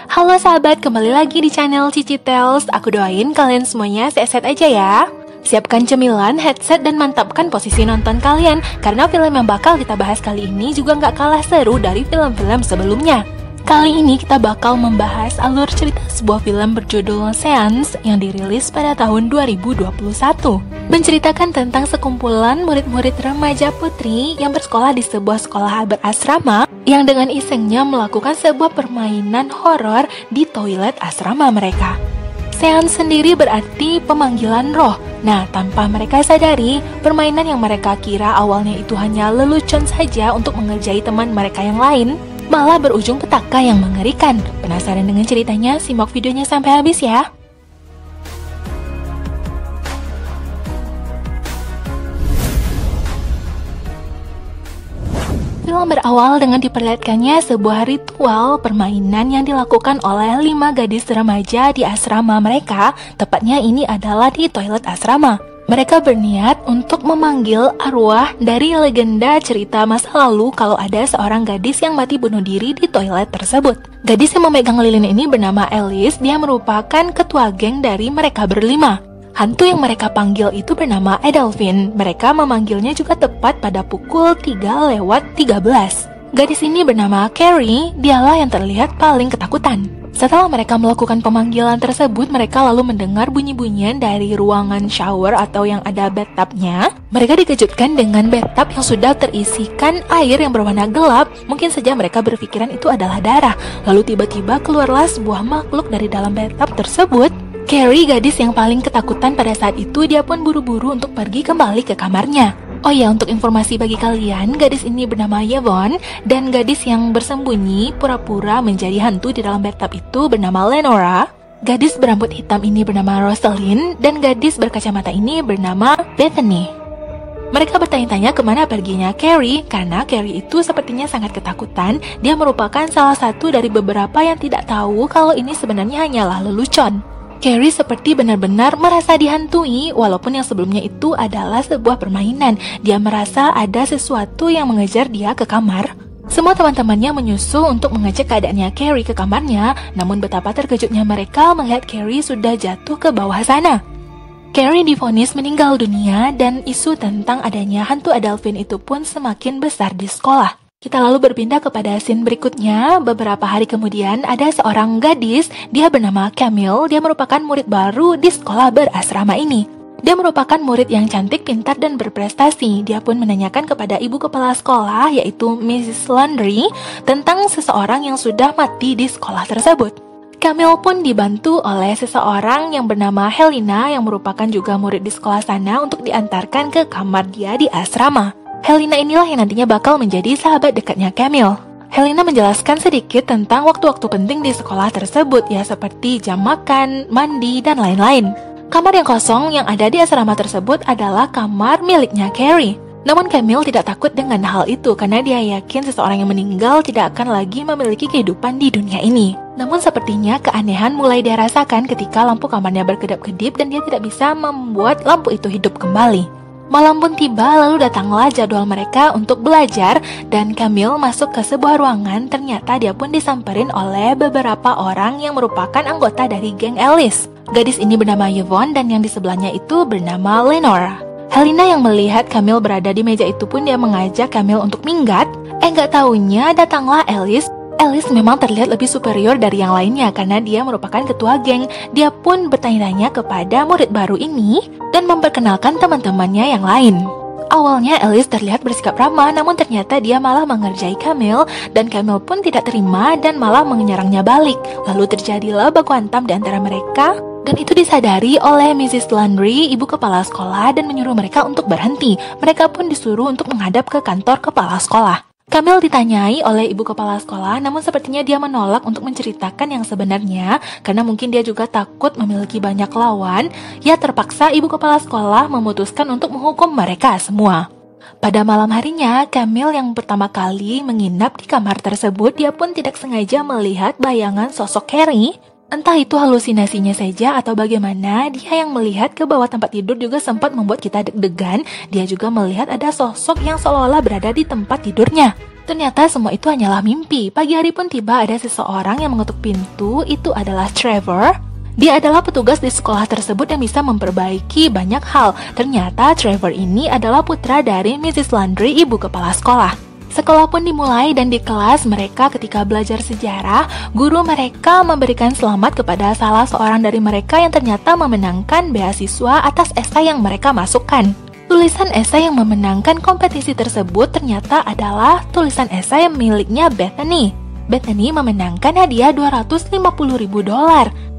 Halo sahabat, kembali lagi di channel Cici Tales. Aku doain kalian semuanya sehat-sehat aja ya. Siapkan cemilan, headset, dan mantapkan posisi nonton kalian, karena film yang bakal kita bahas kali ini juga nggak kalah seru dari film-film sebelumnya. Kali ini kita bakal membahas alur cerita sebuah film berjudul Seance yang dirilis pada tahun 2021. Menceritakan tentang sekumpulan murid-murid remaja putri yang bersekolah di sebuah sekolah berasrama yang dengan isengnya melakukan sebuah permainan horor di toilet asrama mereka. Seance sendiri berarti pemanggilan roh. Nah, tanpa mereka sadari, permainan yang mereka kira awalnya itu hanya lelucon saja untuk mengerjai teman mereka yang lain, malah berujung petaka yang mengerikan. Penasaran dengan ceritanya? Simak videonya sampai habis ya. Film berawal dengan diperlihatkannya sebuah ritual permainan yang dilakukan oleh 5 gadis remaja di asrama mereka. Tepatnya ini adalah di toilet asrama. Mereka berniat untuk memanggil arwah dari legenda cerita masa lalu kalau ada seorang gadis yang mati bunuh diri di toilet tersebut. Gadis yang memegang lilin ini bernama Alice. Dia merupakan ketua geng dari mereka berlima. Hantu yang mereka panggil itu bernama Adolphine. Mereka memanggilnya juga tepat pada pukul 3:13. Gadis ini bernama Carrie. Dialah yang terlihat paling ketakutan. Setelah mereka melakukan pemanggilan tersebut, mereka lalu mendengar bunyi-bunyian dari ruangan shower atau yang ada bathtubnya. Mereka dikejutkan dengan bathtub yang sudah terisikan air yang berwarna gelap. Mungkin saja mereka berpikiran itu adalah darah. Lalu tiba-tiba keluarlah sebuah makhluk dari dalam bathtub tersebut. Carrie, gadis yang paling ketakutan pada saat itu, dia pun buru-buru untuk pergi kembali ke kamarnya. Oh ya, untuk informasi bagi kalian, gadis ini bernama Yvonne, dan gadis yang bersembunyi pura-pura menjadi hantu di dalam bathtub itu bernama Lenora. Gadis berambut hitam ini bernama Rosalind, dan gadis berkacamata ini bernama Bethany. Mereka bertanya-tanya kemana perginya Carrie, karena Carrie itu sepertinya sangat ketakutan. Dia merupakan salah satu dari beberapa yang tidak tahu kalau ini sebenarnya hanyalah lelucon. Carrie seperti benar-benar merasa dihantui, walaupun yang sebelumnya itu adalah sebuah permainan. Dia merasa ada sesuatu yang mengejar dia ke kamar. Semua teman-temannya menyusul untuk mengecek keadaannya Carrie ke kamarnya, namun betapa terkejutnya mereka melihat Carrie sudah jatuh ke bawah sana. Carrie divonis meninggal dunia, dan isu tentang adanya hantu Adolphine itu pun semakin besar di sekolah. Kita lalu berpindah kepada scene berikutnya. Beberapa hari kemudian ada seorang gadis, dia bernama Camille. Dia merupakan murid baru di sekolah berasrama ini. Dia merupakan murid yang cantik, pintar, dan berprestasi. Dia pun menanyakan kepada ibu kepala sekolah, yaitu Mrs. Landry, tentang seseorang yang sudah mati di sekolah tersebut. Camille pun dibantu oleh seseorang yang bernama Helena, yang merupakan juga murid di sekolah sana, untuk diantarkan ke kamar dia di asrama. Helena inilah yang nantinya bakal menjadi sahabat dekatnya Camille. Helena menjelaskan sedikit tentang waktu-waktu penting di sekolah tersebut, ya seperti jam makan, mandi, dan lain-lain. Kamar yang kosong yang ada di asrama tersebut adalah kamar miliknya Carrie. Namun Camille tidak takut dengan hal itu karena dia yakin seseorang yang meninggal tidak akan lagi memiliki kehidupan di dunia ini. Namun sepertinya keanehan mulai dia rasakan ketika lampu kamarnya berkedap-kedip dan dia tidak bisa membuat lampu itu hidup kembali. Malam pun tiba, lalu datanglah jadwal mereka untuk belajar, dan Camille masuk ke sebuah ruangan. Ternyata dia pun disamperin oleh beberapa orang yang merupakan anggota dari geng Alice. Gadis ini bernama Yvonne, dan yang di sebelahnya itu bernama Lenora. Helena yang melihat Camille berada di meja itu pun dia mengajak Camille untuk minggat. Nggak taunya datanglah Alice. Alice memang terlihat lebih superior dari yang lainnya karena dia merupakan ketua geng. Dia pun bertanya-tanya kepada murid baru ini dan memperkenalkan teman-temannya yang lain. Awalnya Alice terlihat bersikap ramah, namun ternyata dia malah mengerjai Camille, dan Camille pun tidak terima dan malah menyerangnya balik. Lalu terjadilah baku hantam di antara mereka, dan itu disadari oleh Mrs. Landry, ibu kepala sekolah, dan menyuruh mereka untuk berhenti. Mereka pun disuruh untuk menghadap ke kantor kepala sekolah. Camille ditanyai oleh ibu kepala sekolah, namun sepertinya dia menolak untuk menceritakan yang sebenarnya karena mungkin dia juga takut memiliki banyak lawan. Ya terpaksa ibu kepala sekolah memutuskan untuk menghukum mereka semua. Pada malam harinya, Camille yang pertama kali menginap di kamar tersebut, dia pun tidak sengaja melihat bayangan sosok Carrie. Entah itu halusinasinya saja atau bagaimana, dia yang melihat ke bawah tempat tidur juga sempat membuat kita deg-degan. Dia juga melihat ada sosok yang seolah-olah berada di tempat tidurnya. Ternyata semua itu hanyalah mimpi. Pagi hari pun tiba ada seseorang yang mengetuk pintu, itu adalah Trevor. Dia adalah petugas di sekolah tersebut yang bisa memperbaiki banyak hal. Ternyata Trevor ini adalah putra dari Mrs. Landry, ibu kepala sekolah. Sekolah pun dimulai dan di kelas mereka ketika belajar sejarah, guru mereka memberikan selamat kepada salah seorang dari mereka yang ternyata memenangkan beasiswa atas esai yang mereka masukkan. Tulisan esai yang memenangkan kompetisi tersebut ternyata adalah tulisan esai miliknya Bethany. Bethany memenangkan hadiah $250.000.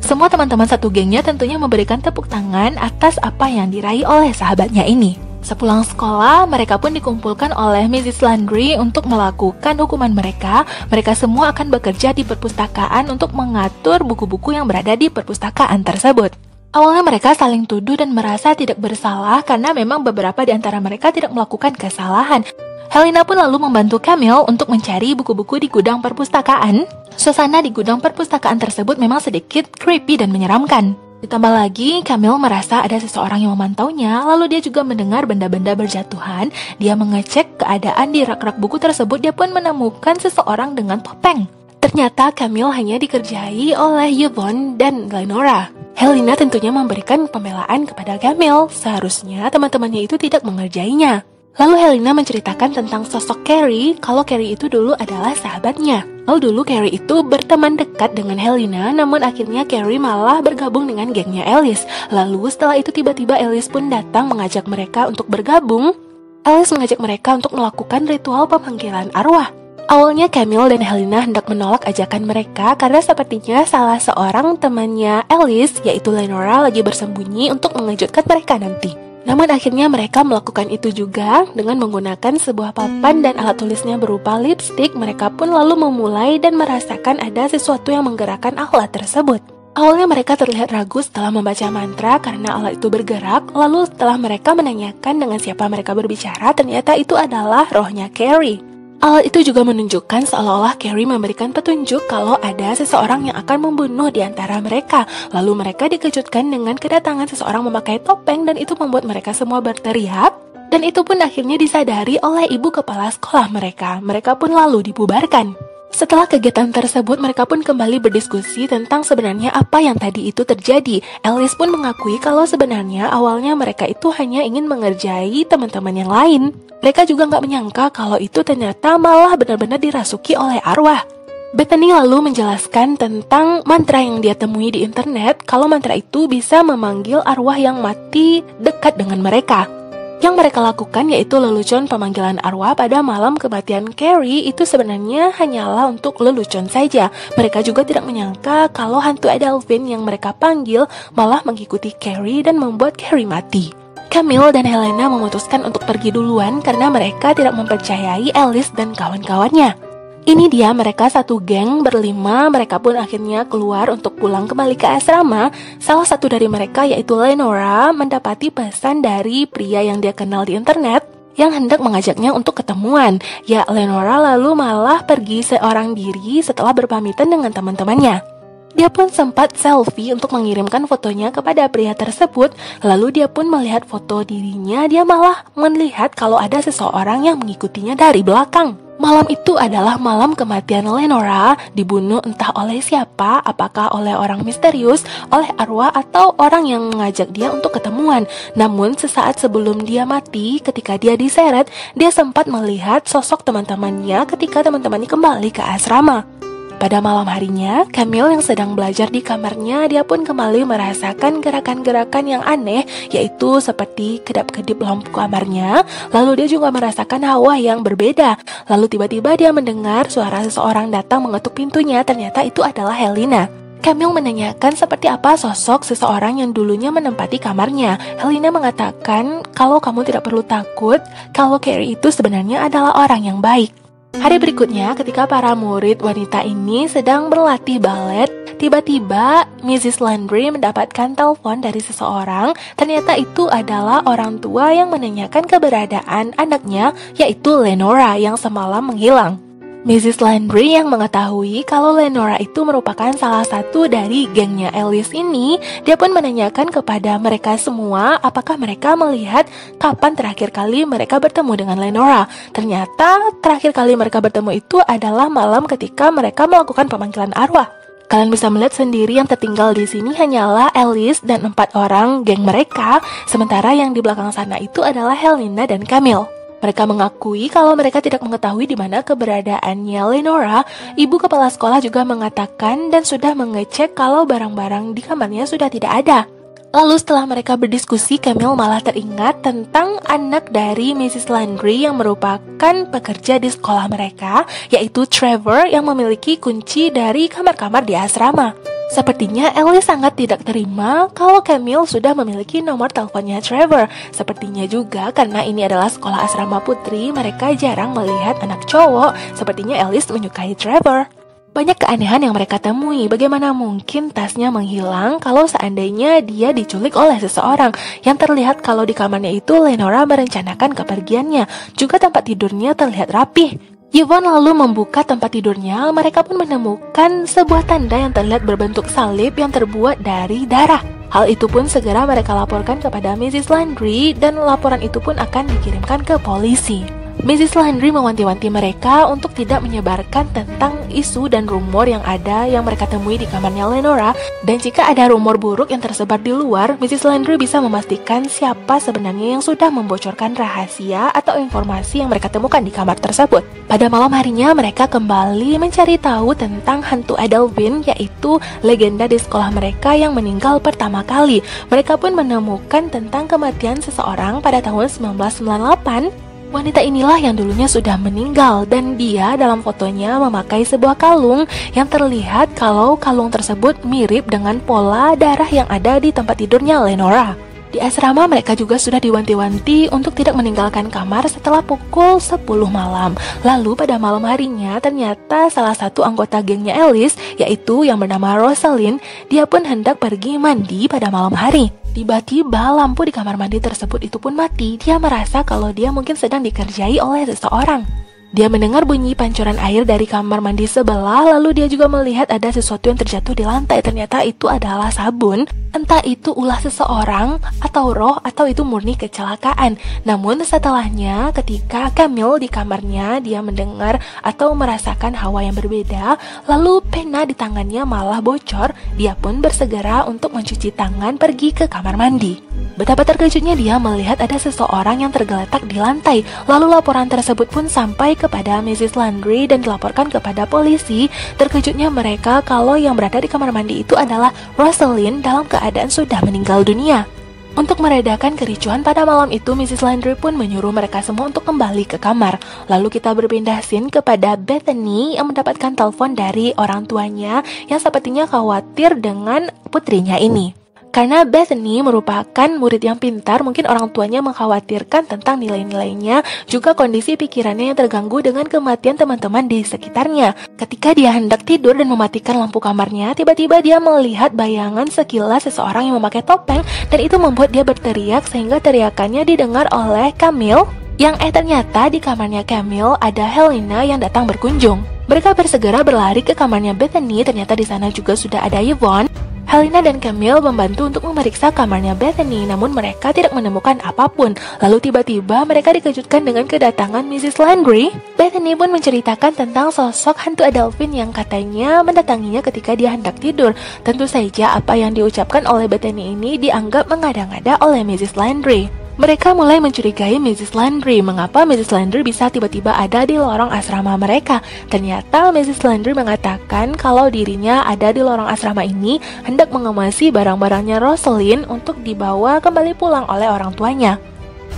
Semua teman-teman satu gengnya tentunya memberikan tepuk tangan atas apa yang diraih oleh sahabatnya ini. Sepulang sekolah, mereka pun dikumpulkan oleh Mrs. Landry untuk melakukan hukuman mereka. Mereka semua akan bekerja di perpustakaan untuk mengatur buku-buku yang berada di perpustakaan tersebut. Awalnya mereka saling tuduh dan merasa tidak bersalah karena memang beberapa di antara mereka tidak melakukan kesalahan. Helena pun lalu membantu Camille untuk mencari buku-buku di gudang perpustakaan. Suasana di gudang perpustakaan tersebut memang sedikit creepy dan menyeramkan. Ditambah lagi, Camille merasa ada seseorang yang memantaunya, lalu dia juga mendengar benda-benda berjatuhan. Dia mengecek keadaan di rak-rak buku tersebut, dia pun menemukan seseorang dengan topeng. Ternyata Camille hanya dikerjai oleh Yvonne dan Lenora. Helena tentunya memberikan pembelaan kepada Camille, seharusnya teman-temannya itu tidak mengerjainya. Lalu Helena menceritakan tentang sosok Carrie, kalau Carrie itu dulu adalah sahabatnya. Lalu dulu Carrie itu berteman dekat dengan Helena, namun akhirnya Carrie malah bergabung dengan gengnya Alice. Lalu setelah itu tiba-tiba Alice pun datang mengajak mereka untuk bergabung. Alice mengajak mereka untuk melakukan ritual pemanggilan arwah. Awalnya Camille dan Helena hendak menolak ajakan mereka karena sepertinya salah seorang temannya Alice, yaitu Lenora, lagi bersembunyi untuk mengejutkan mereka nanti. Namun akhirnya mereka melakukan itu juga dengan menggunakan sebuah papan dan alat tulisnya berupa lipstik. Mereka pun lalu memulai dan merasakan ada sesuatu yang menggerakkan alat tersebut. Awalnya mereka terlihat ragu setelah membaca mantra karena alat itu bergerak. Lalu setelah mereka menanyakan dengan siapa mereka berbicara, ternyata itu adalah rohnya Carrie. Alat itu juga menunjukkan seolah-olah Carrie memberikan petunjuk kalau ada seseorang yang akan membunuh di antara mereka. Lalu mereka dikejutkan dengan kedatangan seseorang memakai topeng dan itu membuat mereka semua berteriak. Dan itu pun akhirnya disadari oleh ibu kepala sekolah mereka. Mereka pun lalu dibubarkan. Setelah kegiatan tersebut, mereka pun kembali berdiskusi tentang sebenarnya apa yang tadi itu terjadi. Alice pun mengakui kalau sebenarnya awalnya mereka itu hanya ingin mengerjai teman-teman yang lain. Mereka juga nggak menyangka kalau itu ternyata malah benar-benar dirasuki oleh arwah. Bethany lalu menjelaskan tentang mantra yang dia temui di internet, kalau mantra itu bisa memanggil arwah yang mati dekat dengan mereka. Yang mereka lakukan yaitu lelucon pemanggilan arwah pada malam kematian Carrie itu sebenarnya hanyalah untuk lelucon saja. Mereka juga tidak menyangka kalau hantu Adelphine yang mereka panggil malah mengikuti Carrie dan membuat Carrie mati. Camille dan Helena memutuskan untuk pergi duluan karena mereka tidak mempercayai Alice dan kawan-kawannya. Ini dia mereka satu geng berlima, mereka pun akhirnya keluar untuk pulang kembali ke asrama. Salah satu dari mereka yaitu Lenora mendapati pesan dari pria yang dia kenal di internet yang hendak mengajaknya untuk ketemuan. Ya, Lenora lalu malah pergi seorang diri setelah berpamitan dengan teman-temannya. Dia pun sempat selfie untuk mengirimkan fotonya kepada pria tersebut. Lalu dia pun melihat foto dirinya, dia malah melihat kalau ada seseorang yang mengikutinya dari belakang. Malam itu adalah malam kematian Lenora, dibunuh entah oleh siapa, apakah oleh orang misterius, oleh arwah, atau orang yang mengajak dia untuk ketemuan. Namun sesaat sebelum dia mati, ketika dia diseret, dia sempat melihat sosok teman-temannya ketika teman-temannya kembali ke asrama. Pada malam harinya, Camille yang sedang belajar di kamarnya, dia pun kembali merasakan gerakan-gerakan yang aneh, yaitu seperti kedap-kedip lampu kamarnya. Lalu dia juga merasakan hawa yang berbeda. Lalu tiba-tiba dia mendengar suara seseorang datang mengetuk pintunya, ternyata itu adalah Helena. Camille menanyakan seperti apa sosok seseorang yang dulunya menempati kamarnya. Helena mengatakan kalau kamu tidak perlu takut, kalau Carrie itu sebenarnya adalah orang yang baik. Hari berikutnya, ketika para murid wanita ini sedang berlatih balet, tiba-tiba Mrs. Landry mendapatkan telepon dari seseorang. Ternyata itu adalah orang tua yang menanyakan keberadaan anaknya, yaitu Lenora yang semalam menghilang. Mrs. Landry yang mengetahui kalau Lenora itu merupakan salah satu dari gengnya Alice ini, dia pun menanyakan kepada mereka semua apakah mereka melihat kapan terakhir kali mereka bertemu dengan Lenora. Ternyata terakhir kali mereka bertemu itu adalah malam ketika mereka melakukan pemanggilan arwah. Kalian bisa melihat sendiri yang tertinggal di sini hanyalah Alice dan 4 orang geng mereka, sementara yang di belakang sana itu adalah Helena dan Camille. Mereka mengakui kalau mereka tidak mengetahui di mana keberadaannya Lenora. Ibu kepala sekolah juga mengatakan dan sudah mengecek kalau barang-barang di kamarnya sudah tidak ada. Lalu setelah mereka berdiskusi, Camille malah teringat tentang anak dari Mrs. Landry yang merupakan pekerja di sekolah mereka, yaitu Trevor yang memiliki kunci dari kamar-kamar di asrama. Sepertinya Ellie sangat tidak terima kalau Camille sudah memiliki nomor teleponnya Trevor. Sepertinya juga karena ini adalah sekolah asrama putri, mereka jarang melihat anak cowok. Sepertinya Alice menyukai Trevor. Banyak keanehan yang mereka temui. Bagaimana mungkin tasnya menghilang kalau seandainya dia diculik oleh seseorang? Yang terlihat kalau di kamarnya itu Lenora merencanakan kepergiannya. Juga tempat tidurnya terlihat rapih. Yvonne lalu membuka tempat tidurnya. Mereka pun menemukan sebuah tanda yang terlihat berbentuk salib yang terbuat dari darah. Hal itu pun segera mereka laporkan kepada Mrs. Landry dan laporan itu pun akan dikirimkan ke polisi. Mrs. Landry mewanti-wanti mereka untuk tidak menyebarkan tentang isu dan rumor yang ada yang mereka temui di kamarnya Lenora. Dan jika ada rumor buruk yang tersebar di luar, Mrs. Landry bisa memastikan siapa sebenarnya yang sudah membocorkan rahasia atau informasi yang mereka temukan di kamar tersebut. Pada malam harinya, mereka kembali mencari tahu tentang hantu Adelphine, yaitu legenda di sekolah mereka yang meninggal pertama kali. Mereka pun menemukan tentang kematian seseorang pada tahun 1998. Wanita inilah yang dulunya sudah meninggal dan dia dalam fotonya memakai sebuah kalung yang terlihat kalau kalung tersebut mirip dengan pola darah yang ada di tempat tidurnya Lenora. Di asrama mereka juga sudah diwanti-wanti untuk tidak meninggalkan kamar setelah pukul 10 malam. Lalu pada malam harinya ternyata salah satu anggota gengnya Alice, yaitu yang bernama Rosalind, dia pun hendak pergi mandi pada malam hari. Tiba-tiba lampu di kamar mandi tersebut itu pun mati. Dia merasa kalau dia mungkin sedang dikerjai oleh seseorang. Dia mendengar bunyi pancuran air dari kamar mandi sebelah, lalu dia juga melihat ada sesuatu yang terjatuh di lantai. Ternyata itu adalah sabun. Entah itu ulah seseorang, atau roh, atau itu murni kecelakaan. Namun setelahnya, ketika Camille di kamarnya, dia mendengar atau merasakan hawa yang berbeda, lalu pena di tangannya malah bocor. Dia pun bersegera untuk mencuci tangan pergi ke kamar mandi. Betapa terkejutnya dia melihat ada seseorang yang tergeletak di lantai. Lalu laporan tersebut pun sampai kepada Mrs. Landry dan dilaporkan kepada polisi. Terkejutnya mereka kalau yang berada di kamar mandi itu adalah Rosalind dalam keadaan sudah meninggal dunia. Untuk meredakan kericuhan pada malam itu, Mrs. Landry pun menyuruh mereka semua untuk kembali ke kamar. Lalu kita berpindah scene kepada Bethany yang mendapatkan telepon dari orang tuanya yang sepertinya khawatir dengan putrinya ini. Karena Bethany merupakan murid yang pintar, mungkin orang tuanya mengkhawatirkan tentang nilai-nilainya, juga kondisi pikirannya yang terganggu dengan kematian teman-teman di sekitarnya. Ketika dia hendak tidur dan mematikan lampu kamarnya, tiba-tiba dia melihat bayangan sekilas seseorang yang memakai topeng, dan itu membuat dia berteriak sehingga teriakannya didengar oleh Camille. Yang ternyata di kamarnya Camille ada Helena yang datang berkunjung. Mereka bersegera berlari ke kamarnya Bethany, ternyata di sana juga sudah ada Yvonne. Helena dan Camille membantu untuk memeriksa kamarnya Bethany, namun mereka tidak menemukan apapun. Lalu tiba-tiba mereka dikejutkan dengan kedatangan Mrs. Landry. Bethany pun menceritakan tentang sosok hantu Adelphine yang katanya mendatanginya ketika dia hendak tidur. Tentu saja apa yang diucapkan oleh Bethany ini dianggap mengada-ngada oleh Mrs. Landry. Mereka mulai mencurigai Mrs. Landry. Mengapa Mrs. Landry bisa tiba-tiba ada di lorong asrama mereka? Ternyata Mrs. Landry mengatakan kalau dirinya ada di lorong asrama ini hendak mengemasi barang-barangnya Rosalind untuk dibawa kembali pulang oleh orang tuanya.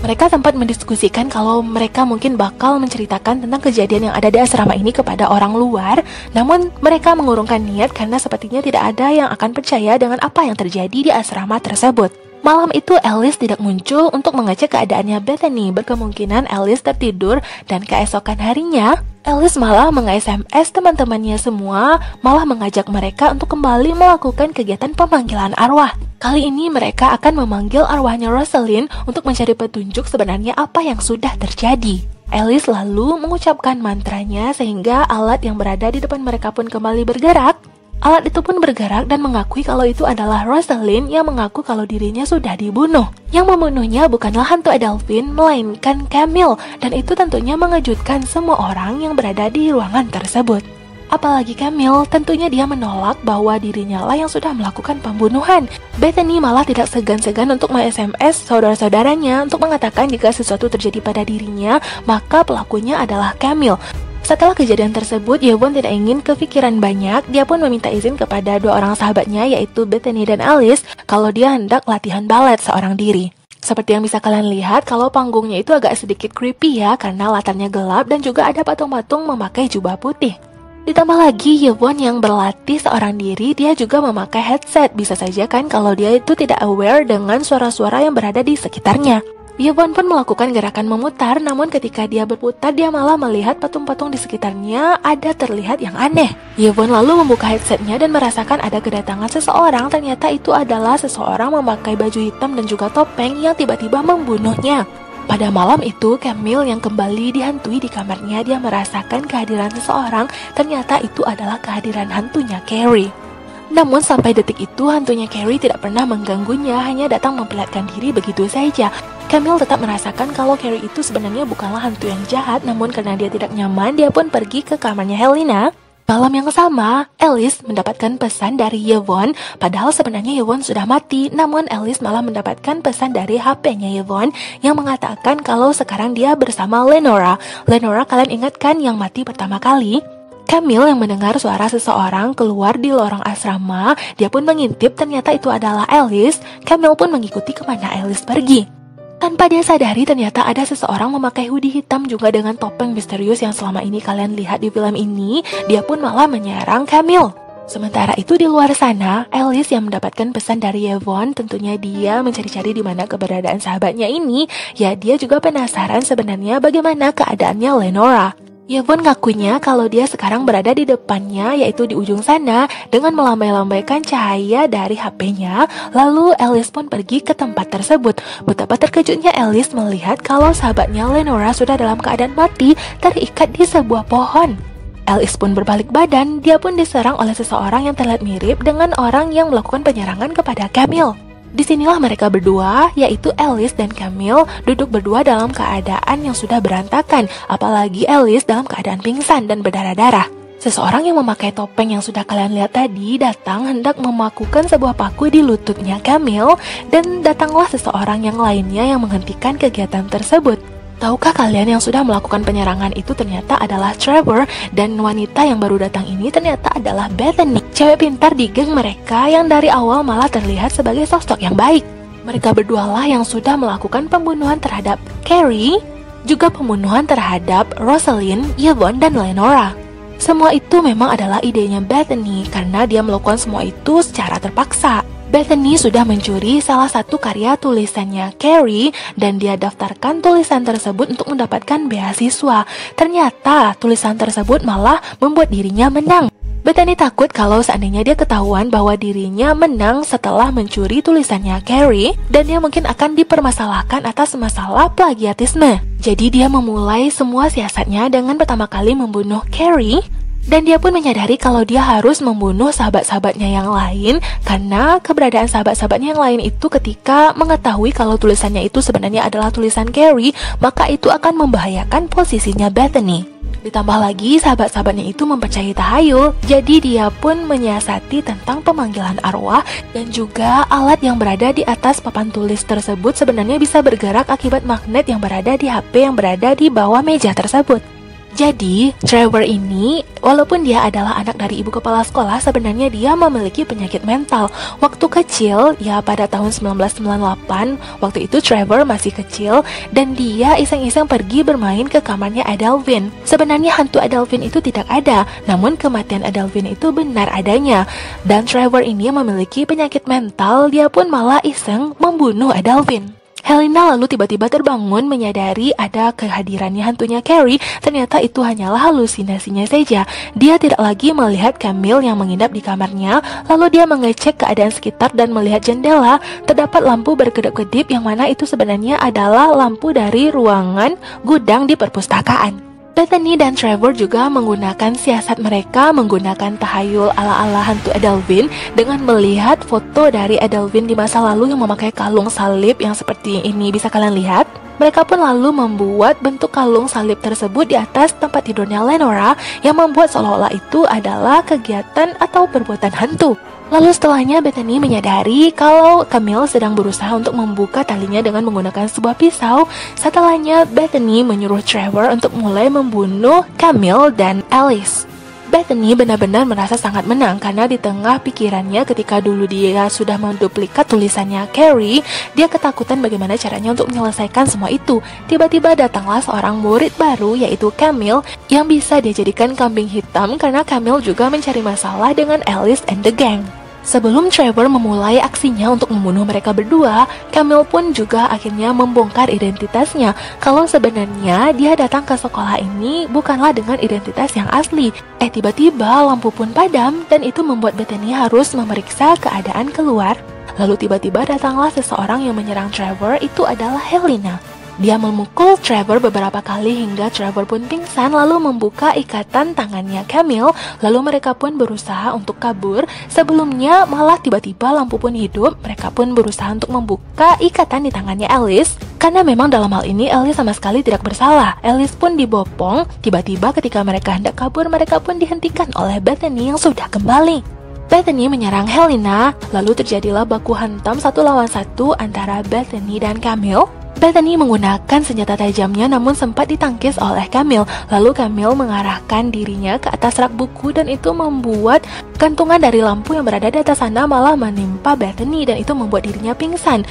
Mereka sempat mendiskusikan kalau mereka mungkin bakal menceritakan tentang kejadian yang ada di asrama ini kepada orang luar. Namun mereka mengurungkan niat karena sepertinya tidak ada yang akan percaya dengan apa yang terjadi di asrama tersebut. Malam itu Alice tidak muncul untuk mengecek keadaannya Bethany. Berkemungkinan Alice tertidur dan keesokan harinya Alice malah meng-SMS teman-temannya semua, malah mengajak mereka untuk kembali melakukan kegiatan pemanggilan arwah. Kali ini mereka akan memanggil arwahnya Rosalind untuk mencari petunjuk sebenarnya apa yang sudah terjadi. Alice lalu mengucapkan mantranya sehingga alat yang berada di depan mereka pun kembali bergerak. Alat itu pun bergerak dan mengakui kalau itu adalah Rosalind yang mengaku kalau dirinya sudah dibunuh. Yang membunuhnya bukanlah hantu Adelphine, melainkan Camille, dan itu tentunya mengejutkan semua orang yang berada di ruangan tersebut. Apalagi Camille, tentunya dia menolak bahwa dirinya lah yang sudah melakukan pembunuhan. Bethany malah tidak segan-segan untuk me-SMS saudara-saudaranya untuk mengatakan jika sesuatu terjadi pada dirinya, maka pelakunya adalah Camille. Setelah kejadian tersebut, Yvonne tidak ingin kepikiran banyak. Dia pun meminta izin kepada dua orang sahabatnya, yaitu Bethany dan Alice, kalau dia hendak latihan balet seorang diri. Seperti yang bisa kalian lihat, kalau panggungnya itu agak sedikit creepy ya, karena latarnya gelap dan juga ada patung-patung memakai jubah putih. Ditambah lagi, Yvonne yang berlatih seorang diri, dia juga memakai headset. Bisa saja kan kalau dia itu tidak aware dengan suara-suara yang berada di sekitarnya. Yvonne pun melakukan gerakan memutar, namun ketika dia berputar, dia malah melihat patung-patung di sekitarnya ada terlihat yang aneh. Yvonne lalu membuka headsetnya dan merasakan ada kedatangan seseorang. Ternyata itu adalah seseorang memakai baju hitam dan juga topeng yang tiba-tiba membunuhnya. Pada malam itu, Camille yang kembali dihantui di kamarnya, dia merasakan kehadiran seseorang. Ternyata itu adalah kehadiran hantunya Carrie. Namun sampai detik itu, hantunya Carrie tidak pernah mengganggunya, hanya datang memperlihatkan diri begitu saja. Camille tetap merasakan kalau Carrie itu sebenarnya bukanlah hantu yang jahat, namun karena dia tidak nyaman, dia pun pergi ke kamarnya Helena. Malam yang sama, Alice mendapatkan pesan dari Yvonne, padahal sebenarnya Yvonne sudah mati, namun Alice malah mendapatkan pesan dari HP-nya Yvonne yang mengatakan kalau sekarang dia bersama Lenora. Lenora kalian ingat kan yang mati pertama kali? Camille yang mendengar suara seseorang keluar di lorong asrama, dia pun mengintip, ternyata itu adalah Alice. Camille pun mengikuti kemana Alice pergi. Tanpa dia sadari, ternyata ada seseorang memakai hoodie hitam juga dengan topeng misterius yang selama ini kalian lihat di film ini. Dia pun malah menyerang Camille. Sementara itu di luar sana, Alice yang mendapatkan pesan dari Yvonne, tentunya dia mencari-cari di mana keberadaan sahabatnya ini. Ya, dia juga penasaran sebenarnya bagaimana keadaannya Lenora. Yvonne ngakunya kalau dia sekarang berada di depannya, yaitu di ujung sana, dengan melambai-lambaikan cahaya dari HP-nya. Lalu Alice pun pergi ke tempat tersebut. Betapa terkejutnya Alice melihat kalau sahabatnya Lenora sudah dalam keadaan mati, terikat di sebuah pohon. Alice pun berbalik badan, dia pun diserang oleh seseorang yang terlihat mirip dengan orang yang melakukan penyerangan kepada Camille. Disinilah mereka berdua, yaitu Alice dan Camille, duduk berdua dalam keadaan yang sudah berantakan, apalagi Alice dalam keadaan pingsan dan berdarah-darah. Seseorang yang memakai topeng yang sudah kalian lihat tadi datang hendak memakukan sebuah paku di lututnya Camille, dan datanglah seseorang yang lainnya yang menghentikan kegiatan tersebut. Tahukah kalian yang sudah melakukan penyerangan itu ternyata adalah Trevor, dan wanita yang baru datang ini ternyata adalah Bethany, cewek pintar di geng mereka yang dari awal malah terlihat sebagai sosok yang baik. Mereka berdualah yang sudah melakukan pembunuhan terhadap Carrie, juga pembunuhan terhadap Rosalind, Yvonne, dan Lenora. Semua itu memang adalah idenya Bethany karena dia melakukan semua itu secara terpaksa. Bethany sudah mencuri salah satu karya tulisannya Carrie dan dia daftarkan tulisan tersebut untuk mendapatkan beasiswa. Ternyata tulisan tersebut malah membuat dirinya menang. Bethany takut kalau seandainya dia ketahuan bahwa dirinya menang setelah mencuri tulisannya Carrie, dan dia mungkin akan dipermasalahkan atas masalah plagiatisme. Jadi dia memulai semua siasatnya dengan pertama kali membunuh Carrie. Dan dia pun menyadari kalau dia harus membunuh sahabat-sahabatnya yang lain, karena keberadaan sahabat-sahabatnya yang lain itu ketika mengetahui kalau tulisannya itu sebenarnya adalah tulisan Carrie, maka itu akan membahayakan posisinya Bethany. Ditambah lagi sahabat-sahabatnya itu mempercayai tahayul, jadi dia pun menyiasati tentang pemanggilan arwah, dan juga alat yang berada di atas papan tulis tersebut sebenarnya bisa bergerak akibat magnet yang berada di HP yang berada di bawah meja tersebut. Jadi, Trevor ini, walaupun dia adalah anak dari ibu kepala sekolah, sebenarnya dia memiliki penyakit mental. Waktu kecil, ya pada tahun 1998, waktu itu Trevor masih kecil, dan dia iseng-iseng pergi bermain ke kamarnya Adelphine. Sebenarnya hantu Adelphine itu tidak ada, namun kematian Adelphine itu benar adanya. Dan Trevor ini memiliki penyakit mental, dia pun malah iseng membunuh Adelphine. Helena lalu tiba-tiba terbangun menyadari ada kehadirannya hantunya Carrie. Ternyata itu hanyalah halusinasinya saja. Dia tidak lagi melihat Camille yang menginap di kamarnya. Lalu dia mengecek keadaan sekitar dan melihat jendela. Terdapat lampu berkedip-kedip yang mana itu sebenarnya adalah lampu dari ruangan gudang di perpustakaan. Bethany dan Trevor juga menggunakan siasat mereka, menggunakan tahayul ala-ala hantu Edelwyn dengan melihat foto dari Edelwyn di masa lalu yang memakai kalung salib yang seperti ini, bisa kalian lihat. Mereka pun lalu membuat bentuk kalung salib tersebut di atas tempat tidurnya Lenora yang membuat seolah-olah itu adalah kegiatan atau perbuatan hantu. Lalu setelahnya Bethany menyadari kalau Camille sedang berusaha untuk membuka talinya dengan menggunakan sebuah pisau. Setelahnya Bethany menyuruh Trevor untuk mulai membunuh Camille dan Alice. Bethany benar-benar merasa sangat menang karena di tengah pikirannya ketika dulu dia sudah menduplikat tulisannya Carrie, dia ketakutan bagaimana caranya untuk menyelesaikan semua itu. Tiba-tiba datanglah seorang murid baru yaitu Camille yang bisa dia jadikan kambing hitam karena Camille juga mencari masalah dengan Alice and the gang. Sebelum Trevor memulai aksinya untuk membunuh mereka berdua, Camille pun juga akhirnya membongkar identitasnya. Kalau sebenarnya dia datang ke sekolah ini bukanlah dengan identitas yang asli. Tiba-tiba lampu pun padam dan itu membuat Bethany harus memeriksa keadaan keluar. Lalu tiba-tiba datanglah seseorang yang menyerang Trevor, itu adalah Helena. Dia memukul Trevor beberapa kali hingga Trevor pun pingsan lalu membuka ikatan tangannya Camille. Lalu mereka pun berusaha untuk kabur. Sebelumnya malah tiba-tiba lampu pun hidup. Mereka pun berusaha untuk membuka ikatan di tangannya Alice. Karena memang dalam hal ini Alice sama sekali tidak bersalah. Alice pun dibopong. Tiba-tiba ketika mereka hendak kabur, mereka pun dihentikan oleh Bethany yang sudah kembali. Bethany menyerang Helena. Lalu terjadilah baku hantam 1 lawan 1 antara Bethany dan Camille. Bethany menggunakan senjata tajamnya namun sempat ditangkis oleh Camille. Lalu Camille mengarahkan dirinya ke atas rak buku dan itu membuat gantungan dari lampu yang berada di atas sana malah menimpa Bethany dan itu membuat dirinya pingsan.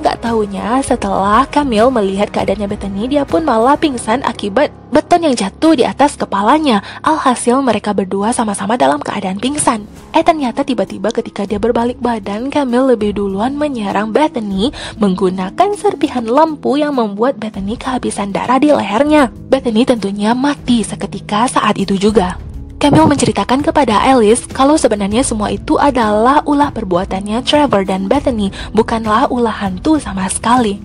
Gak taunya setelah Camille melihat keadaannya Bethany, dia pun malah pingsan akibat beton yang jatuh di atas kepalanya. Alhasil mereka berdua sama-sama dalam keadaan pingsan. Ternyata tiba-tiba ketika dia berbalik badan, Camille lebih duluan menyerang Bethany menggunakan serpihan lampu yang membuat Bethany kehabisan darah di lehernya. Bethany tentunya mati seketika saat itu juga. Camille menceritakan kepada Alice kalau sebenarnya semua itu adalah ulah perbuatannya Trevor dan Bethany, bukanlah ulah hantu sama sekali.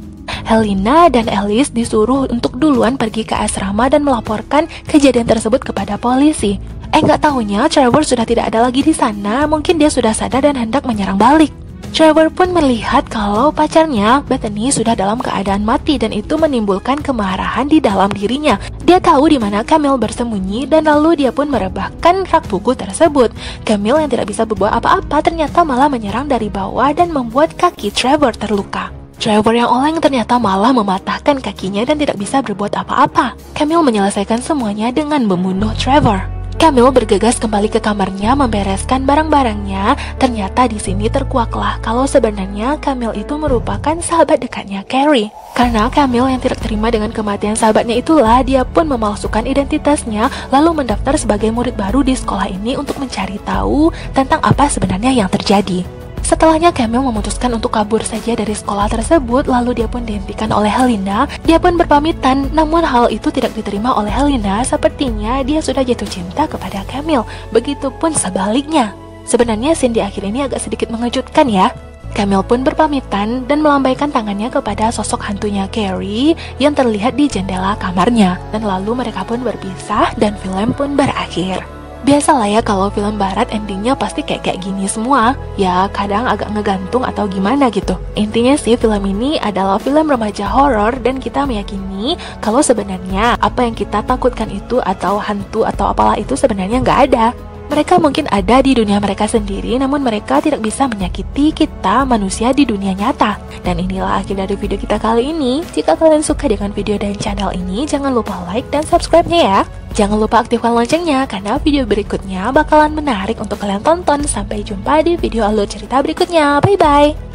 Helena dan Alice disuruh untuk duluan pergi ke asrama dan melaporkan kejadian tersebut kepada polisi. Nggak tahunya Trevor sudah tidak ada lagi di sana, mungkin dia sudah sadar dan hendak menyerang balik. Trevor pun melihat kalau pacarnya Bethany sudah dalam keadaan mati dan itu menimbulkan kemarahan di dalam dirinya. Dia tahu di mana Camille bersembunyi dan lalu dia pun merebahkan rak buku tersebut. Camille yang tidak bisa berbuat apa-apa ternyata malah menyerang dari bawah dan membuat kaki Trevor terluka. Trevor yang oleng ternyata malah mematahkan kakinya dan tidak bisa berbuat apa-apa. Camille menyelesaikan semuanya dengan membunuh Trevor. Camille bergegas kembali ke kamarnya membereskan barang-barangnya. Ternyata di sini terkuaklah kalau sebenarnya Camille itu merupakan sahabat dekatnya Carrie. Karena Camille yang tidak terima dengan kematian sahabatnya itulah dia pun memalsukan identitasnya lalu mendaftar sebagai murid baru di sekolah ini untuk mencari tahu tentang apa sebenarnya yang terjadi. Setelahnya Camille memutuskan untuk kabur saja dari sekolah tersebut, lalu dia pun dihentikan oleh Helena. Dia pun berpamitan, namun hal itu tidak diterima oleh Helena. Sepertinya dia sudah jatuh cinta kepada Camille. Begitupun sebaliknya. Sebenarnya scene di akhir ini agak sedikit mengejutkan ya. Camille pun berpamitan dan melambaikan tangannya kepada sosok hantunya Carrie yang terlihat di jendela kamarnya. Dan lalu mereka pun berpisah dan film pun berakhir. Biasalah ya kalau film barat endingnya pasti kayak gini semua. Ya kadang agak ngegantung atau gimana gitu. Intinya sih film ini adalah film remaja horor dan kita meyakini kalau sebenarnya apa yang kita takutkan itu atau hantu atau apalah itu sebenarnya nggak ada. Mereka mungkin ada di dunia mereka sendiri, namun mereka tidak bisa menyakiti kita manusia di dunia nyata. Dan inilah akhir dari video kita kali ini. Jika kalian suka dengan video dan channel ini, jangan lupa like dan subscribe-nya ya. Jangan lupa aktifkan loncengnya, karena video berikutnya bakalan menarik untuk kalian tonton. Sampai jumpa di video alur cerita berikutnya. Bye-bye!